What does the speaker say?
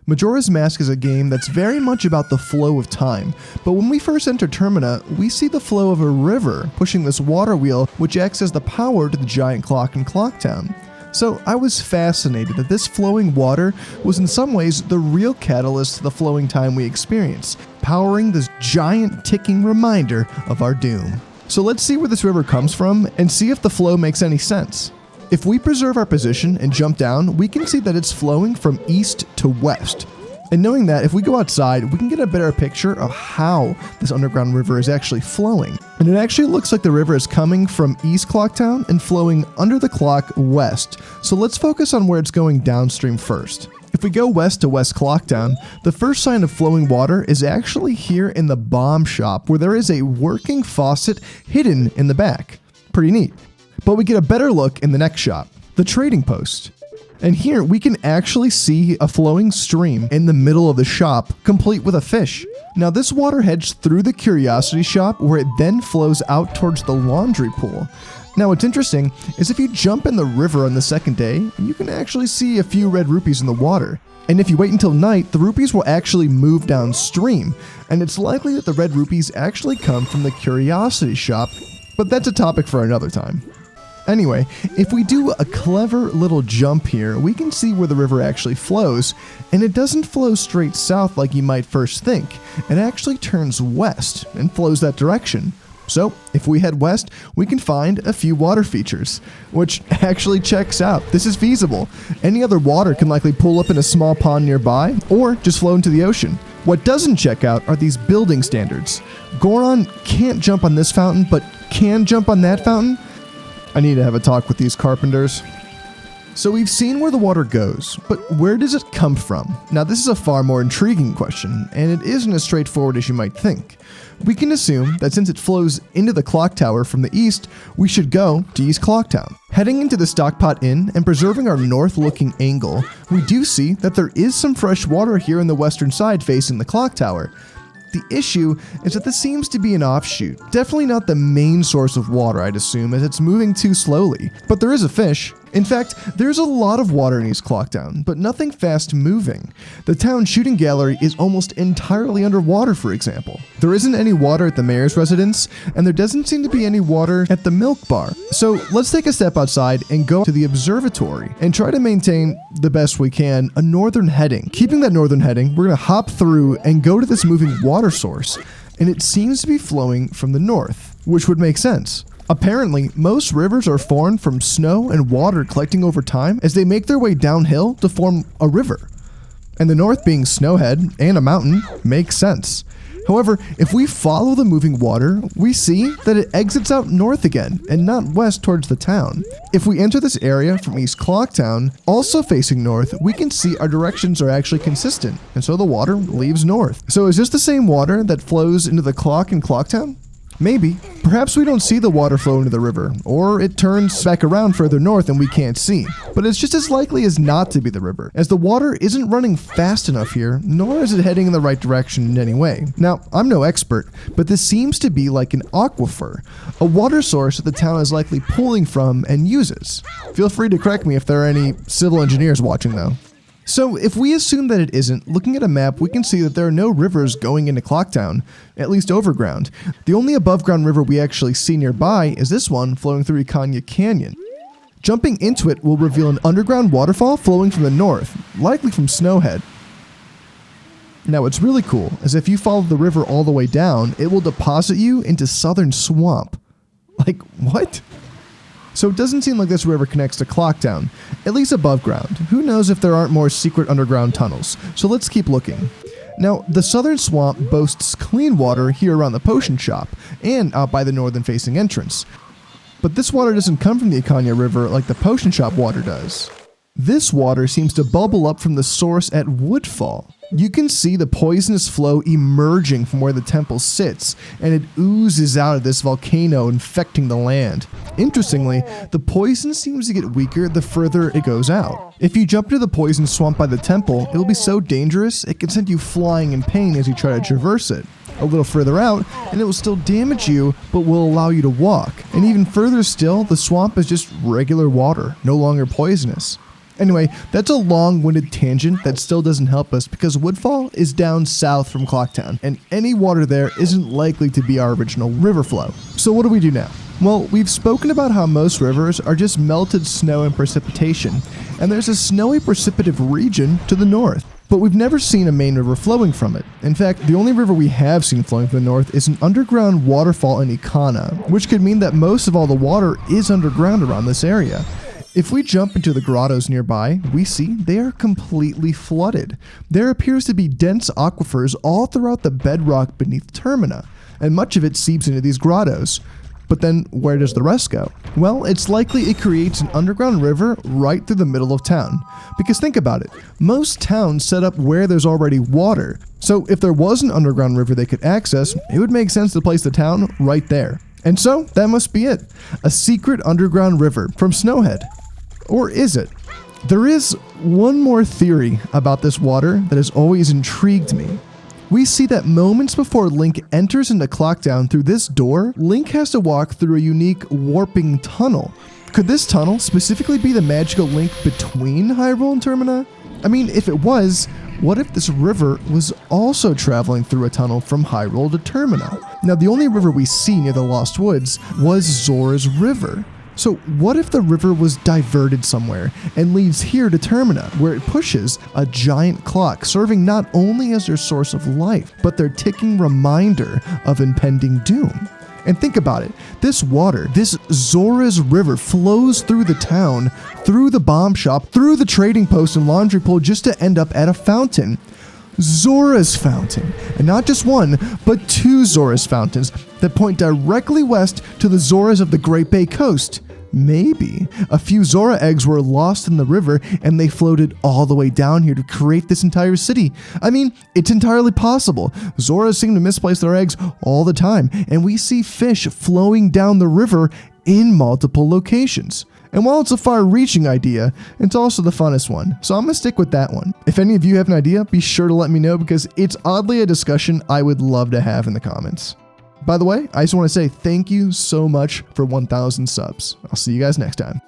Majora's Mask is a game that's very much about the flow of time, but when we first enter Termina, we see the flow of a river pushing this water wheel which acts as the power to the giant clock in Clocktown. So I was fascinated that this flowing water was in some ways the real catalyst to the flowing time we experience, powering this giant ticking reminder of our doom. So let's see where this river comes from and see if the flow makes any sense. If we preserve our position and jump down, we can see that it's flowing from east to west. And knowing that, if we go outside, we can get a better picture of how this underground river is actually flowing. And it actually looks like the river is coming from East Clocktown and flowing under the clock west. So let's focus on where it's going downstream first. If we go west to West Clocktown, the first sign of flowing water is actually here in the bomb shop, where there is a working faucet hidden in the back. Pretty neat. But we get a better look in the next shop, the trading post. And here we can actually see a flowing stream in the middle of the shop, complete with a fish. Now this water heads through the curiosity shop, where it then flows out towards the laundry pool. Now what's interesting is if you jump in the river on the second day, you can actually see a few red rupees in the water. And if you wait until night, the rupees will actually move downstream, and it's likely that the red rupees actually come from the curiosity shop, but that's a topic for another time. Anyway, if we do a clever little jump here, we can see where the river actually flows, and it doesn't flow straight south like you might first think. It actually turns west and flows that direction. So, if we head west, we can find a few water features, which actually checks out. This is feasible. Any other water can likely pull up in a small pond nearby, or just flow into the ocean. What doesn't check out are these building standards. Goron can't jump on this fountain, but can jump on that fountain? I need to have a talk with these carpenters. So we've seen where the water goes, but where does it come from? Now this is a far more intriguing question, and it isn't as straightforward as you might think. We can assume that since it flows into the clock tower from the east, we should go to East Clocktown. Heading into the Stockpot Inn and preserving our north-looking angle, we do see that there is some fresh water here in the western side facing the clock tower. The issue is that this seems to be an offshoot. Definitely not the main source of water, I'd assume, as it's moving too slowly. But there is a fish. In fact, there's a lot of water in East Clocktown, but nothing fast moving. The town shooting gallery is almost entirely underwater, for example. There isn't any water at the mayor's residence, and there doesn't seem to be any water at the milk bar. So let's take a step outside and go to the observatory and try to maintain, the best we can, a northern heading. Keeping that northern heading, we're going to hop through and go to this moving water source, and it seems to be flowing from the north, which would make sense. Apparently, most rivers are formed from snow and water collecting over time as they make their way downhill to form a river. And the north being Snowhead and a mountain makes sense. However, if we follow the moving water, we see that it exits out north again and not west towards the town. If we enter this area from East Clocktown, also facing north, we can see our directions are actually consistent, and so the water leaves north. So is this the same water that flows into the clock in Clocktown? Maybe. Perhaps we don't see the water flow into the river, or it turns back around further north and we can't see. But it's just as likely as not to be the river, as the water isn't running fast enough here, nor is it heading in the right direction in any way. Now, I'm no expert, but this seems to be like an aquifer, a water source that the town is likely pulling from and uses. Feel free to correct me if there are any civil engineers watching though. So if we assume that it isn't, looking at a map we can see that there are no rivers going into Clocktown, at least overground. The only above ground river we actually see nearby is this one flowing through Ikanya Canyon. Jumping into it will reveal an underground waterfall flowing from the north, likely from Snowhead. Now what's really cool is if you follow the river all the way down, it will deposit you into Southern Swamp. Like, what? So it doesn't seem like this river connects to Clocktown, at least above ground. Who knows if there aren't more secret underground tunnels, so let's keep looking. Now, the Southern Swamp boasts clean water here around the potion shop, and out by the northern facing entrance. But this water doesn't come from the Ikanya River like the potion shop water does. This water seems to bubble up from the source at Woodfall. You can see the poisonous flow emerging from where the temple sits, and it oozes out of this volcano, infecting the land. Interestingly, the poison seems to get weaker the further it goes out. If you jump into the poison swamp by the temple, it will be so dangerous it can send you flying in pain as you try to traverse it. A little further out, and it will still damage you, but will allow you to walk. And even further still, the swamp is just regular water, no longer poisonous. Anyway, that's a long-winded tangent that still doesn't help us because Woodfall is down south from Clocktown, and any water there isn't likely to be our original river flow. So what do we do now? Well, we've spoken about how most rivers are just melted snow and precipitation, and there's a snowy precipitative region to the north. But we've never seen a main river flowing from it. In fact, the only river we have seen flowing from the north is an underground waterfall in Ikana, which could mean that most of all the water is underground around this area. If we jump into the grottos nearby, we see they are completely flooded. There appears to be dense aquifers all throughout the bedrock beneath Termina, and much of it seeps into these grottos. But then where does the rest go? Well, it's likely it creates an underground river right through the middle of town. Because think about it, most towns set up where there's already water. So if there was an underground river they could access, it would make sense to place the town right there. And so that must be it, a secret underground river from Snowhead. Or is it? There is one more theory about this water that has always intrigued me. We see that moments before Link enters into Clocktown through this door, Link has to walk through a unique warping tunnel. Could this tunnel specifically be the magical link between Hyrule and Termina? I mean, if it was, what if this river was also traveling through a tunnel from Hyrule to Termina? Now, the only river we see near the Lost Woods was Zora's River. So what if the river was diverted somewhere and leads here to Termina, where it pushes a giant clock, serving not only as their source of life, but their ticking reminder of impending doom? And think about it, this water, this Zora's River flows through the town, through the bomb shop, through the trading post and laundry pool just to end up at a fountain. Zora's Fountain, and not just one, but two Zora's Fountains that point directly west to the Zoras of the Great Bay Coast. Maybe a few Zora eggs were lost in the river and they floated all the way down here to create this entire city. I mean, it's entirely possible. Zoras seem to misplace their eggs all the time, and we see fish flowing down the river in multiple locations. And while it's a far-reaching idea, it's also the funnest one, so I'm gonna stick with that one. If any of you have an idea, be sure to let me know because it's oddly a discussion I would love to have in the comments. By the way, I just want to say thank you so much for 1,000 subs. I'll see you guys next time.